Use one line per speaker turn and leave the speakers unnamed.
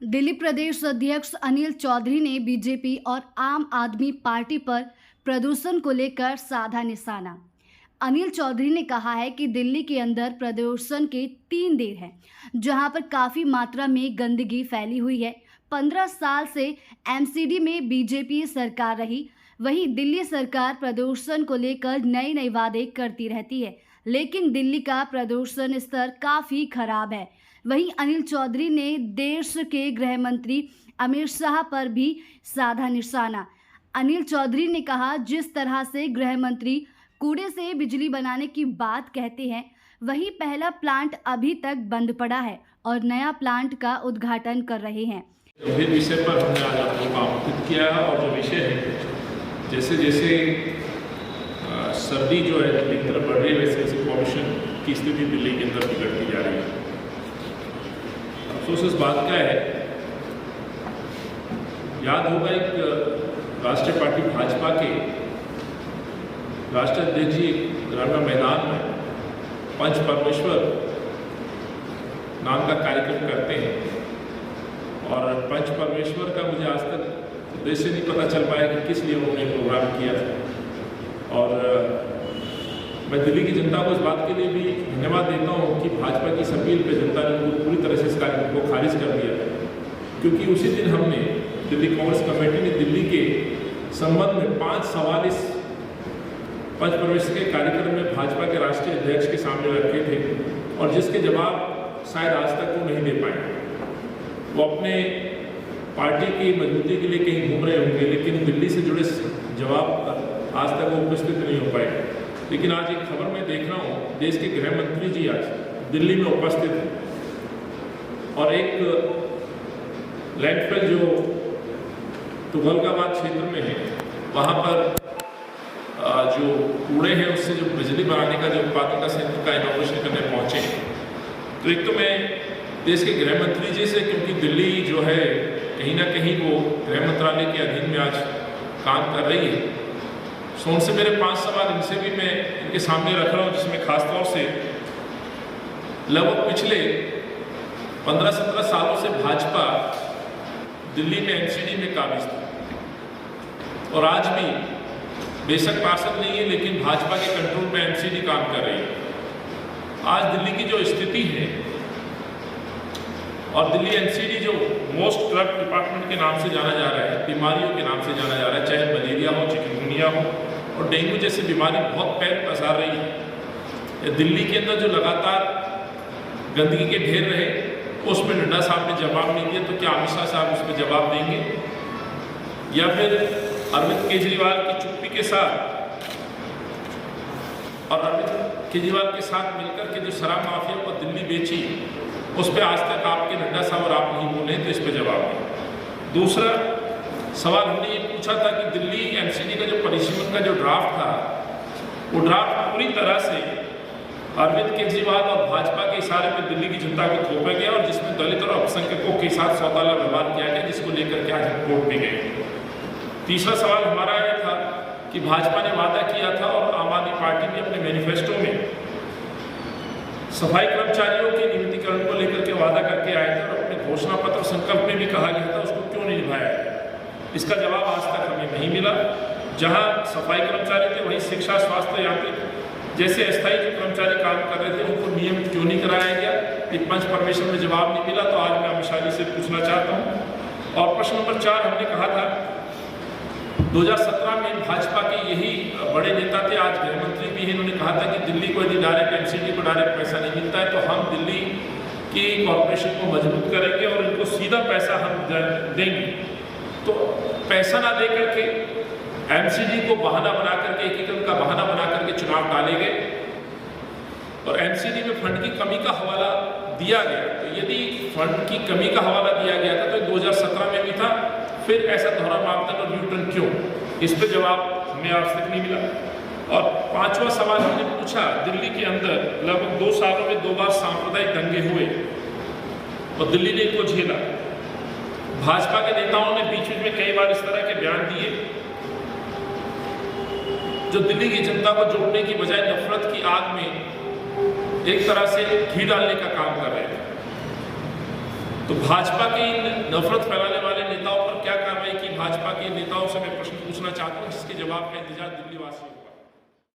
दिल्ली प्रदेश अध्यक्ष अनिल चौधरी ने बीजेपी और आम आदमी पार्टी पर प्रदूषण को लेकर साधा निशाना। अनिल चौधरी ने कहा है कि दिल्ली के अंदर प्रदूषण के 3 देर हैं, जहां पर काफ़ी मात्रा में गंदगी फैली हुई है। 15 साल से एमसीडी में बीजेपी सरकार रही, वहीं दिल्ली सरकार प्रदूषण को लेकर नए नए वादे करती रहती है, लेकिन दिल्ली का प्रदूषण स्तर काफ़ी खराब है। वहीं अनिल चौधरी ने देश के गृह मंत्री अमित शाह पर भी साधा निशाना। अनिल चौधरी ने कहा, जिस तरह से गृह मंत्री कूड़े से बिजली बनाने की बात कहते हैं, वही पहला प्लांट अभी तक बंद पड़ा है और नया प्लांट का उद्घाटन कर रहे हैं।
गंभीर विषय पर हमने आज आपको आमंत्रित किया है और जो विषय है, जैसे जैसे सर्दी जो है दिल्ली की तरफ बढ़ रही है, वैसे वैसे पॉल्यूशन की स्थिति दिल्ली के अंदर बिगड़ती जा रही है। अफसोस इस बात का है, याद होगा एक राष्ट्रीय पार्टी भाजपा के राष्ट्रीय अध्यक्ष जी ग्रामीण मैदान में पंच परमेश्वर नाम का कार्यक्रम करते हैं और पंच परमेश्वर का मुझे आज तक उद्देश्य नहीं पता चल पाया कि किस लिए उन्होंने प्रोग्राम किया था। और मैं दिल्ली की जनता को इस बात के लिए भी धन्यवाद देता हूँ कि भाजपा की इस अपील पर जनता ने पूरी तरह से इस कार्यक्रम को खारिज कर दिया, क्योंकि उसी दिन हमने दिल्ली कांग्रेस कमेटी ने दिल्ली के संबंध में 5 सवाल इस पंच परमेश्वर के कार्यक्रम में भाजपा के राष्ट्रीय अध्यक्ष के सामने रखे थे और जिसके जवाब शायद आज तक वो नहीं दे पाए। वो अपने पार्टी की मजबूती के लिए कहीं घूम रहे होंगे, लेकिन दिल्ली से जुड़े जवाब आज तक वो उपस्थित नहीं हो पाए। लेकिन आज एक खबर में देख रहा हूँ, देश के गृह मंत्री जी आज दिल्ली में उपस्थित हैं और एक लैंडफिल जो तुगलकाबाद क्षेत्र में है, वहाँ पर जो कूड़े हैं उससे जो बिजली बनाने का जो उत्पादन का संयंत्र का इनोवेशन करने पहुँचे। तो एक तो मैं देश के गृह मंत्री जी से, क्योंकि दिल्ली जो है कहीं ना कहीं वो गृह मंत्रालय के अधीन में आज काम कर रही है, सो उनसे मेरे 5 सवाल इनसे भी मैं इनके सामने रख रहा हूँ, जिसमें खासतौर से लगभग पिछले 15-17 सालों से भाजपा दिल्ली में एमसीडी में काबिज थी और आज भी बेशक पार्षद नहीं है, लेकिन भाजपा के कंट्रोल में एमसीडी काम कर रही है। आज दिल्ली की जो स्थिति है और दिल्ली एमसीडी जो मोस्ट करप्ट डिपार्टमेंट के नाम से जाना जा रहा है, बीमारियों के नाम से जाना जा रहा है, चाहे मलेरिया हो, चिकनगुनिया हो और डेंगू जैसी बीमारी बहुत पैर पसार रही है। दिल्ली के अंदर जो लगातार गंदगी के ढेर रहे, उस पर नड्डा साहब ने जवाब नहीं दिया, तो क्या अमित शाह साहब उस पर जवाब देंगे? या फिर अरविंद केजरीवाल की चुप्पी के साथ और अरविंद केजरीवाल के साथ मिलकर के जो शराब माफिया को दिल्ली बेची, उस पर आज तक आपके नड्डा साहब और आप नहीं बोले, तो इस पर जवाब दें। दूसरा सवाल हमने ये पूछा था कि दिल्ली एमसीडी का जो परिसीमन का जो ड्राफ्ट था, वो ड्राफ्ट पूरी तरह से अरविंद केजरीवाल और भाजपा के इशारे पर दिल्ली की जनता को थोपा गया और जिसमें दलित और अल्पसंख्यकों के साथ सौदाला व्यवहार किया गया, जिसको लेकर के आज हम कोर्ट में गए। तीसरा सवाल हमारा यह था कि भाजपा ने वादा किया था और आम आदमी पार्टी ने अपने मैनिफेस्टो में सफाई कर्मचारियों के नियमितीकरण को लेकर के वादा करके आए थे और अपने घोषणा पत्र संकल्प में भी कहा गया था, उसको क्यों नहीं निभाया? इसका जवाब आज तक हमें नहीं मिला। जहां सफाई कर्मचारी थे, वहीं शिक्षा, स्वास्थ्य, यांत्रिक जैसे अस्थायी जो कर्मचारी काम कर रहे थे, उनको नियमित क्यों नहीं कराया गया? एक पंच परमेश्वर में जवाब नहीं मिला, तो आज मैं अमित शाह जी से पूछना चाहता हूँ। और प्रश्न नंबर 4 हमने कहा था 2017 में भाजपा के यही बड़े नेता थे, आज गृह मंत्री भी हैं, इन्होंने कहा था कि दिल्ली को यदि डायरेक्ट एमसीडी को डायरेक्ट पैसा नहीं मिलता है तो हम दिल्ली की कॉर्पोरेशन को मजबूत करेंगे और इनको सीधा पैसा हम देंगे। तो पैसा ना दे करके एमसीडी को बहाना बना करके, एकीकरण का बहाना बना करके चुनाव टाले गए और एमसीडी में फंड की कमी का हवाला दिया गया। तो यदि फंड की कमी का हवाला दिया गया था तो 2017 में भी था, फिर ऐसा दोहरा मापदंड और न्यूट्रन क्यों? इस पर जवाब हमें आज तक नहीं मिला। और 5वां सवाल हमने पूछा, दिल्ली के अंदर लगभग 2 सालों में 2 बार सांप्रदायिक दंगे हुए और दिल्ली ने इनको झेला। भाजपा के नेताओं ने बीच बीच में कई बार इस तरह के बयान दिए जो दिल्ली की जनता को जोड़ने की बजाय नफरत की आग में एक तरह से घी डालने का काम कर रहे थे। तो भाजपा के इन नफरत फैलाने वाले नेताओं पर क्या कार्रवाई की भाजपा के नेताओं से मैं प्रश्न पूछना चाहता हूँ, जिसके जवाब का इंतजार दिल्ली वासियों को।